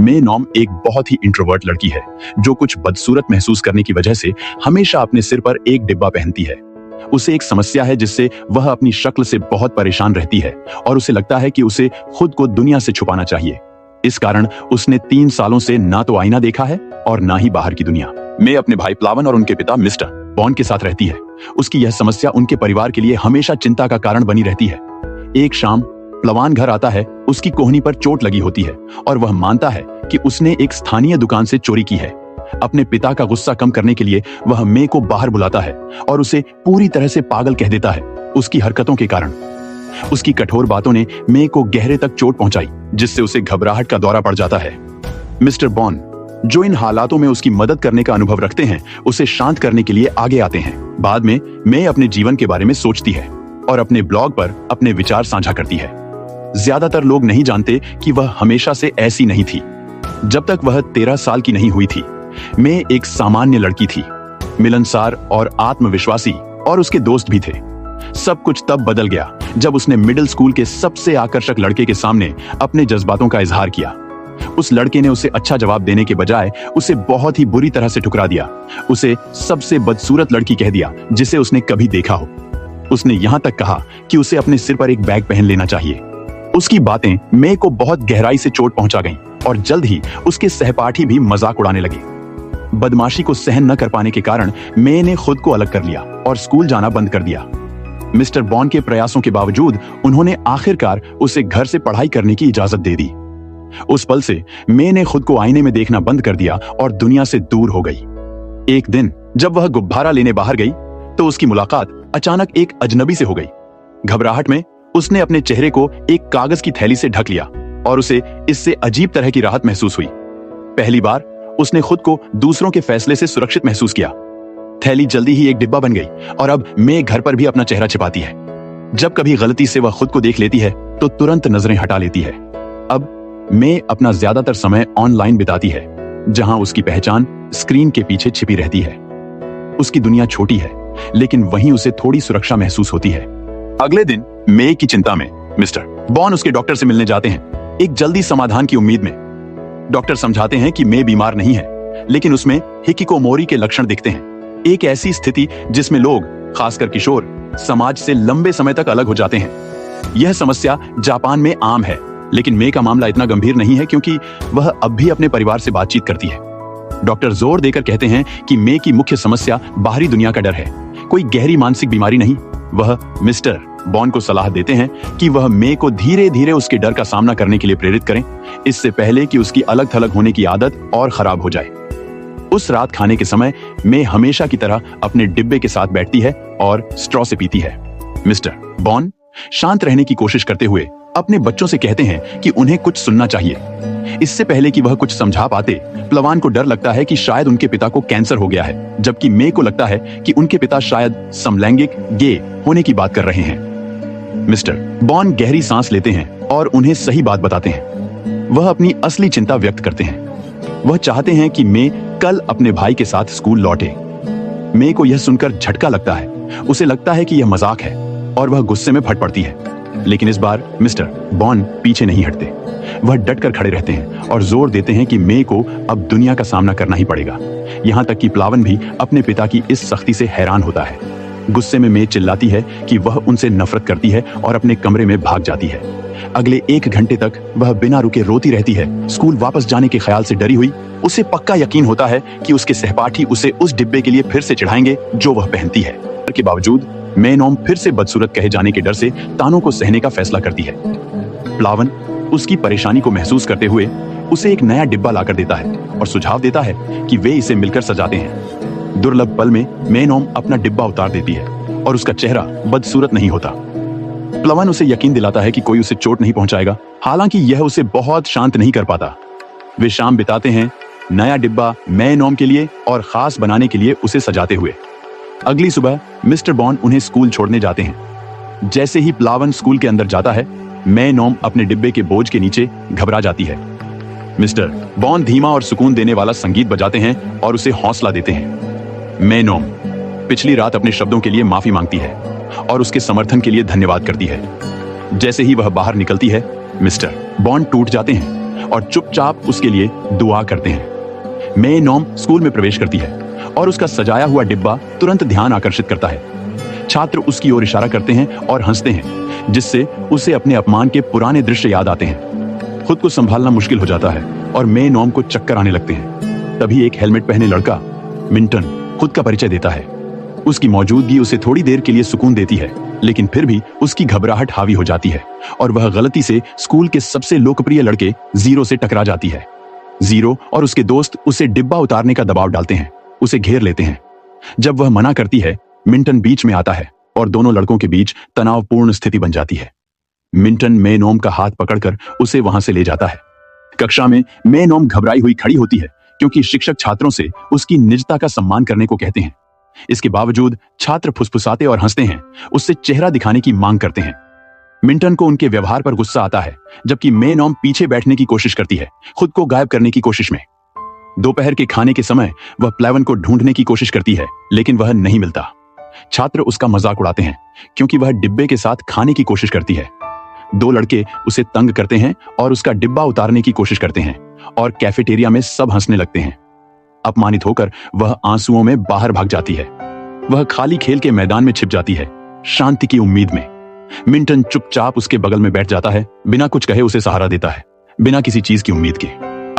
मे नॉम एक बहुत ही इंट्रोवर्ट लड़की है जो कुछ बदसूरत महसूस करने की वजह से हमेशा अपने सिर पर एक डिब्बा पहनती है। उसे एक समस्या है जिससे वह अपनी शक्ल से बहुत परेशान रहती है और उसे लगता है कि उसे खुद को दुनिया से छुपाना चाहिए। इस कारण उसने 3 सालों से ना तो आईना देखा है और ना ही बाहर की दुनिया। मे अपने भाई प्लावन और उनके पिता मिस्टर बॉन के साथ रहती है। उसकी यह समस्या उनके परिवार के लिए हमेशा चिंता का कारण बनी रहती है। एक शाम प्लवान घर आता है। उसकी कोहनी पर चोट लगी होती है और वह मानता है कि उसने एक स्थानीय दुकान से चोरी की है। अपने पिता का गुस्सा कम करने के लिए वह मे को बाहर बुलाता है और उसे पूरी तरह से पागल कह देता है उसकी हरकतों के कारण। उसकी कठोर बातों ने मे को गहरे तक चोट पहुंचाई जिससे उसे घबराहट का दौरा पड़ जाता है। मिस्टर बॉन, जो इन हालातों में उसकी मदद करने का अनुभव रखते हैं, उसे शांत करने के लिए आगे आते हैं। बाद में मे अपने जीवन के बारे में सोचती है और अपने ब्लॉग पर अपने विचार साझा करती है। ज्यादातर लोग नहीं जानते कि वह हमेशा से ऐसी नहीं थी। जब तक वह 13 साल की नहीं हुई थी, मे एक सामान्य लड़की थी, मिलनसार और आत्मविश्वासी, और उसके दोस्त भी थे। सब कुछ तब बदल गया जब उसने मिडिल स्कूल के सबसे आकर्षक लड़के के सामने अपने जज्बातों का इजहार किया। उस लड़के ने उसे अच्छा जवाब देने के बजाय उसे बहुत ही बुरी तरह से ठुकरा दिया। उसे सबसे बदसूरत लड़की कह दिया जिसे उसने कभी देखा हो। उसने यहां तक कहा कि उसे अपने सिर पर एक बैग पहन लेना चाहिए। उसकी बातें मे को बहुत गहराई से चोट पहुंचा गईं और जल्द ही उसके सहपाठी भी मजाक उड़ाने लगे। बदमाशी को सहन न कर पाने के कारण मे ने खुद को अलग कर लिया और स्कूल जाना बंद कर दिया। मिस्टर बॉन के प्रयासों के बावजूद उन्होंने आखिरकार उसे घर से पढ़ाई करने की इजाजत दे दी। उस पल से मे ने खुद को आईने में देखना बंद कर दिया और दुनिया से दूर हो गई। एक दिन जब वह गुब्बारा लेने बाहर गई तो उसकी मुलाकात अचानक एक अजनबी से हो गई। घबराहट में उसने अपने चेहरे को एक कागज की थैली से ढक लिया और उसे इससे अजीब तरह की राहत महसूस हुई। पहली बार उसने खुद को दूसरों के फैसले से सुरक्षित महसूस किया। थैली जल्दी ही एक डिब्बा बन गई और अब मे घर पर भी अपना चेहरा छिपाती है। जब कभी गलती से वह खुद को देख लेती है तो तुरंत नजरें हटा लेती है। अब मे अपना ज्यादातर समय ऑनलाइन बिताती है, जहां उसकी पहचान स्क्रीन के पीछे छिपी रहती है। उसकी दुनिया छोटी है, लेकिन वहीं उसे थोड़ी सुरक्षा महसूस होती है। अगले दिन मे की चिंता में मिस्टर बॉन उसके डॉक्टर से मिलने जाते हैं, एक जल्दी समाधान की उम्मीद में। डॉक्टर समझाते हैं कि मे बीमार नहीं है, लेकिन उसमें हिकिकोमोरी के लक्षण दिखते हैं, एक ऐसी स्थिति जिसमें लोग, खासकर किशोर, समाज से लंबे समय तक अलग हो जाते हैं। यह समस्या जापान में आम है, लेकिन मे का मामला इतना गंभीर नहीं है क्योंकि वह अब भी अपने परिवार से बातचीत करती है। डॉक्टर जोर देकर कहते हैं कि मे की मुख्य समस्या बाहरी दुनिया का डर है, कोई गहरी मानसिक बीमारी नहीं। वह मिस्टर बॉन को सलाह देते हैं कि वह मे को धीरे धीरे उसके डर का सामना करने के लिए प्रेरित करें, इससे पहले कि उसकी अलग थलग होने की आदत और खराब हो जाए। उस रात खाने के समय मे हमेशा की तरह अपने डिब्बे के साथ बैठती है और स्ट्रॉ से पीती है। मिस्टर बॉन शांत रहने की कोशिश करते हुए अपने बच्चों से कहते हैं कि उन्हें कुछ सुनना चाहिए। इससे पहले कि वह कुछ समझा पाते, प्लवान को डर लगता है कि शायद उनके पिता को कैंसर हो गया है, जबकि मे को लगता है कि उनके पिता शायद समलैंगिक गे होने की बात कर रहे हैं। मिस्टर बॉन गहरी सांस लेते हैं और उन्हें सही बात बताते हैं। वह अपनी असली चिंता व्यक्त करते हैं। वह चाहते हैं कि मे कल अपने भाई के साथ स्कूल लौटे। मे को यह सुनकर झटका लगता है। उसे लगता है कि यह मजाक है और वह गुस्से में फट पड़ती है, लेकिन इस बार मिस्टर बॉन पीछे नहीं हटते। वह डटकर खड़े रहते हैं और जोर देते हैं कि मे को अब दुनिया का सामना करना ही पड़ेगा। यहाँ तक कि प्लावन भी अपने पिता की इस सख्ती से हैरान होता है। गुस्से में मे चिल्लाती है कि वह उनसे नफरत करती है और अपने कमरे में भाग जाती है। अगले 1 घंटे तक वह बिना रुके रोती रहती है। स्कूल वापस जाने के ख्याल से डरी हुई, उसे पक्का यकीन होता है कि उसके सहपाठी उसे उस डिब्बे के लिए फिर से चिढ़ाएंगे जो वह पहनती है। के बावजूद मे नॉम फिर से बदसूरत कहे जाने के डर से तानों को सहने का फैसला करती है। प्लावन उसकी परेशानी को महसूस करते हुए उसे एक नया डिब्बा लाकर देता है और सुझाव देता है कि वे इसे मिलकर सजाते हैं। दुर्लभ पल में मे नॉम अपना डिब्बा उतार देती है और उसका चेहरा बदसूरत नहीं होता। प्लवन उसे यकीन दिलाता है कि कोई उसे चोट नहीं पहुंचाएगा, हालांकि यह उसे बहुत शांत नहीं कर पाता। वे शाम बिताते हैं नया डिब्बा मे नॉम के लिए और खास बनाने के लिए उसे सजाते हुए। अगली सुबह मिस्टर बॉन उन्हें स्कूल छोड़ने जाते हैं। जैसे ही प्लावन स्कूल के अंदर जाता है, मे नॉम अपने डिब्बे के बोझ के नीचे घबरा जाती है। मिस्टर बॉन धीमा और सुकून देने वाला संगीत बजाते हैं और उसे हौसला देते हैं। मे नॉम पिछली रात अपने शब्दों के लिए माफी मांगती है और उसके समर्थन के लिए धन्यवाद करती है। जैसे ही वह बाहर निकलती है, मिस्टर बॉन टूट जाते हैं। और चुपचाप उसके लिए दुआ करते हैं। मे नॉम स्कूल में प्रवेश करती है और उसका सजाया हुआ डिब्बा तुरंत ध्यान आकर्षित करता है। छात्र उसकी ओर इशारा करते हैं और हंसते हैं, जिससे उसे अपने अपमान के पुराने दृश्य याद आते हैं। खुद को संभालना मुश्किल हो जाता है और मे नॉम को चक्कर आने लगते हैं। तभी एक हेलमेट पहने लड़का मिंटन खुद का परिचय देता है। उसकी मौजूदगी उसे थोड़ी देर के लिए सुकून देती है, लेकिन फिर भी उसकी घबराहट हावी हो जाती है और वह गलती से स्कूल के सबसे लोकप्रिय लड़के जीरो से टकरा जाती है। जीरो और उसके दोस्त उसे डिब्बा उतारने का दबाव डालते हैं, उसे घेर लेते हैं। जब वह मना करती है, मिंटन बीच में आता है और दोनों लड़कों के बीच तनावपूर्ण स्थिति बन जाती है। मिंटन मे नॉम का हाथ पकड़कर उसे वहां से ले जाता है। कक्षा में मे नॉम घबराई हुई खड़ी होती है, क्योंकि शिक्षक छात्रों से उसकी निजता का सम्मान करने को कहते हैं। इसके बावजूद छात्र फुसफुसाते और हंसते हैं, उससे चेहरा दिखाने की मांग करते हैं। मिंटन को उनके व्यवहार पर गुस्सा आता है, जबकि मे नॉम पीछे बैठने की कोशिश करती है, खुद को गायब करने की कोशिश में। दोपहर के खाने के समय वह प्लेवन को ढूंढने की कोशिश करती है, लेकिन वह नहीं मिलता। छात्र उसका मजाक उड़ाते हैं, क्योंकि वह डिब्बे के साथ खाने की कोशिश करती है। दो लड़के उसे तंग करते हैं और उसका डिब्बा उतारने की कोशिश करते हैं, और कैफेटेरिया में सब हंसने लगते हैं। अपमानित होकर वह आंसुओं में बाहर भाग जाती है। वह खाली खेल के मैदान में छिप जाती है, शांति की उम्मीद में। मिंटन चुपचाप उसके बगल में बैठ जाता है, बिना कुछ कहे उसे सहारा देता है, बिना किसी चीज की उम्मीद के।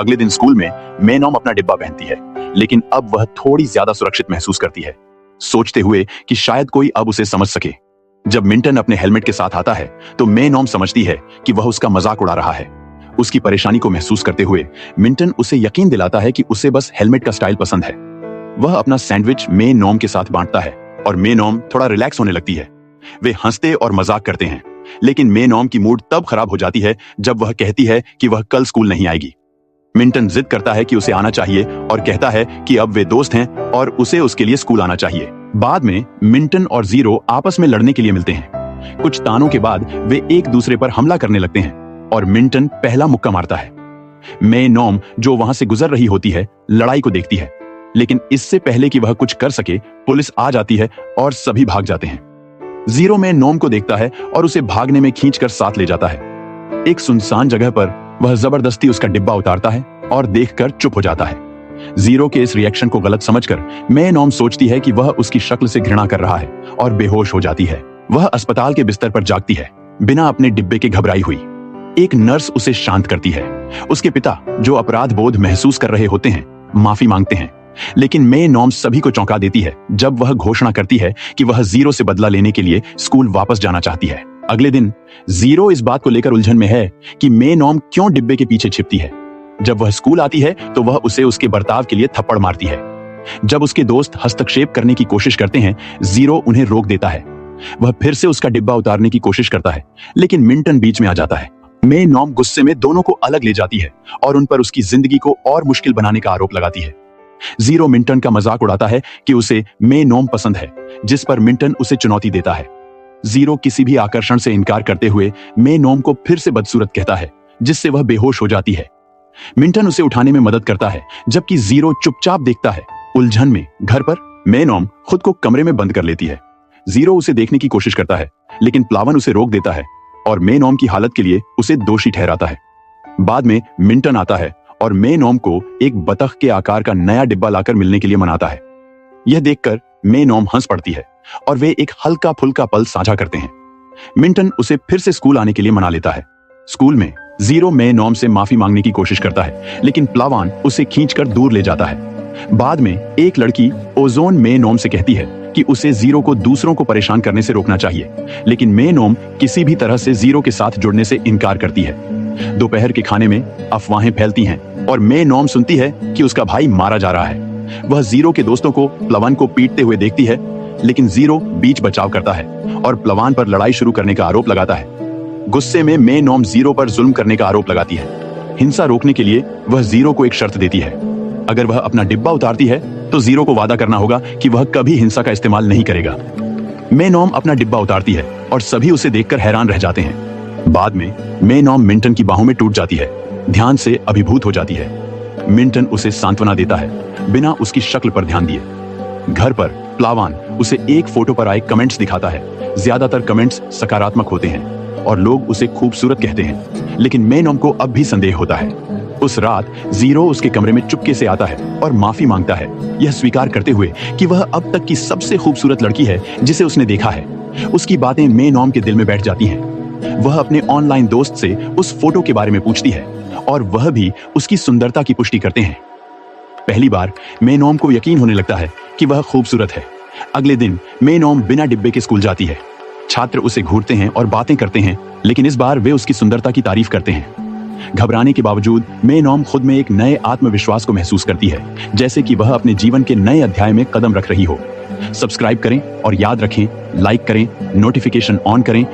अगले दिन स्कूल में मे नॉम अपना डिब्बा पहनती है, लेकिन अब वह थोड़ी ज्यादा सुरक्षित महसूस करती है, सोचते हुए कि शायद कोई अब उसे समझ सके। जब मिंटन अपने हेलमेट के साथ आता है, तो मे नॉम समझती है कि वह उसका मजाक उड़ा रहा है। उसकी परेशानी को महसूस करते हुए मिंटन उसे यकीन दिलाता है कि उसे बस हेलमेट का स्टाइल पसंद है। वह अपना सैंडविच मे नॉम के साथ बांटता है और मे नॉम थोड़ा रिलैक्स होने लगती है। वे हंसते और मजाक करते हैं, लेकिन मे नॉम की मूड तब खराब हो जाती है जब वह कहती है कि वह कल स्कूल नहीं आएगी। मिंटन जिद करता है कि उसे आना चाहिए और कहता है कि अब वे दोस्त हैं और उसे उसके लिए स्कूल आना चाहिए। बाद में मिंटन और जीरो आपस में लड़ने के लिए मिलते हैं। कुछ तानों के बाद वे एक दूसरे पर हमला करने लगते हैं और मिंटन पहला मुक्का मारता है। मे नॉम, जो वहां से गुजर रही होती है, लड़ाई को देखती है, लेकिन इससे पहले कि वह कुछ कर सके, पुलिस आ जाती है और सभी भाग जाते हैं। जीरो मे नॉम को देखता है और उसे भागने में खींचकर साथ ले जाता है। एक सुनसान जगह पर वह जबरदस्ती उसका डिब्बा उतारता है और देखकर चुप हो जाता है। जीरो के इस रिएक्शन को गलत समझकर मे नॉम सोचती है कि वह उसकी शक्ल से घृणा कर रहा है और बेहोश हो जाती है। वह अस्पताल के बिस्तर पर जागती है, बिना अपने डिब्बे के घबराई हुई। एक नर्स उसे शांत करती है। उसके पिता, जो अपराध बोध महसूस कर रहे होते हैं, माफी मांगते हैं, लेकिन मे नॉम सभी को चौंका देती है जब वह घोषणा करती है कि वह जीरो से बदला लेने के लिए स्कूल वापस जाना चाहती है। अगले दिन जीरो इस बात को लेकर उलझन में है कि मे नॉम क्यों डिब्बे के पीछे छिपती है। जब वह स्कूल आती है तो वह उसे उसके बर्ताव के लिए थप्पड़ मारती है। जब उसके दोस्त हस्तक्षेप करने की कोशिश करते हैं, जीरो उन्हें रोक देता है। वह फिर से उसका डिब्बा उतारने की कोशिश करता है, लेकिन मिंटन बीच में आ जाता है। मे नॉम गुस्से में दोनों को अलग ले जाती है और उन पर उसकी जिंदगी को और मुश्किल बनाने का आरोप लगाती है। जीरो मिंटन का मजाक उड़ाता है कि उसे मे नॉम पसंद है, जिस पर मिंटन उसे चुनौती देता है। जीरो किसी भी आकर्षण से इनकार करते हुए मे नॉम को फिर से बदसूरत कहता है, जिससे वह बेहोश हो जाती है। मिंटन उसे उठाने में मदद करता है, जबकि जीरो चुपचाप देखता है। उलझन में घर पर मे नॉम खुद को कमरे में बंद कर लेती है। जीरो उसे देखने की कोशिश करता है, लेकिन प्लावन उसे रोक देता है और मे नॉम की हालत के लिए उसे दोषी ठहराता है। बाद में मिंटन आता है और मे नॉम को एक बतख के आकार का नया डिब्बा लाकर मिलने के लिए मनाता है। यह देखकर मे नॉम हंस पड़ती है और वे एक हल्का फुल्का पल साझा करते हैं। मिंटन उसे फिर से स्कूल आने के लिए मना लेता है। स्कूल में जीरो मे नॉम से माफी मांगने की कोशिश करता है, लेकिन प्लावान उसे खींचकर दूर ले जाता है। बाद में एक लड़की ओजोन मे नॉम से कहती है कि उसे जीरो को दूसरों को परेशान करने से रोकना चाहिए, लेकिन मे नॉम किसी भी तरह से जीरो के साथ जुड़ने से इनकार करती है। दोपहर के खाने में अफवाहें फैलती हैं और मे नॉम सुनती है कि उसका भाई मारा जा रहा है। वह जीरो के दोस्तों को प्लवन को पीटते हुए देखती है, लेकिन जीरो बीच बचाव करता है और प्लवान पर लड़ाई शुरू करने का आरोप लगाता है। गुस्से में मे नॉम जीरो पर जुल्म करने का आरोप लगाती है। हिंसा रोकने के लिए वह जीरो को एक शर्त देती है। अगर वह अपना डिब्बा उतारती है तो जीरो को वादा करना होगा कि वह कभी हिंसा का इस्तेमाल नहीं करेगा। मे नॉम अपना डिब्बा उतारती है और सभी उसे देखकर हैरान रह जाते हैं। बाद में मे नॉम मिंटन की बाहों में टूट जाती है, ध्यान से अभिभूत हो जाती है। मिंटन उसे सांत्वना देता है, बिना उसकी शक्ल पर ध्यान दिए। घर पर प्लावान उसे एक फोटो पर आए कमेंट्स दिखाता है। ज्यादातर कमेंट्स सकारात्मक होते हैं और लोग उसे खूबसूरत कहते हैं। लेकिन मेनॉम को अब भी संदेह होता है। उस रात जीरो उसके कमरे में चुपके से आता है और माफी मांगता है, यह स्वीकार करते हुए कि वह अब तक की सबसे खूबसूरत लड़की है जिसे उसने देखा है। उसकी बातें मेनॉम के दिल में बैठ जाती हैं। वह अपने ऑनलाइन दोस्त से उस फोटो के बारे में पूछती है और वह भी उसकी सुंदरता की पुष्टि करते हैं। पहली बार मेनॉम को यकीन होने लगता है कि वह खूबसूरत है। अगले दिन मेनॉम बिना डिब्बे के स्कूल जाती है। छात्र उसे घूरते हैं और बातें करते हैं, लेकिन इस बार वे उसकी सुंदरता की तारीफ करते हैं। घबराने के बावजूद मेनॉम खुद में एक नए आत्मविश्वास को महसूस करती है, जैसे कि वह अपने जीवन के नए अध्याय में कदम रख रही हो। सब्सक्राइब करें और याद रखें, लाइक करें, नोटिफिकेशन ऑन करें।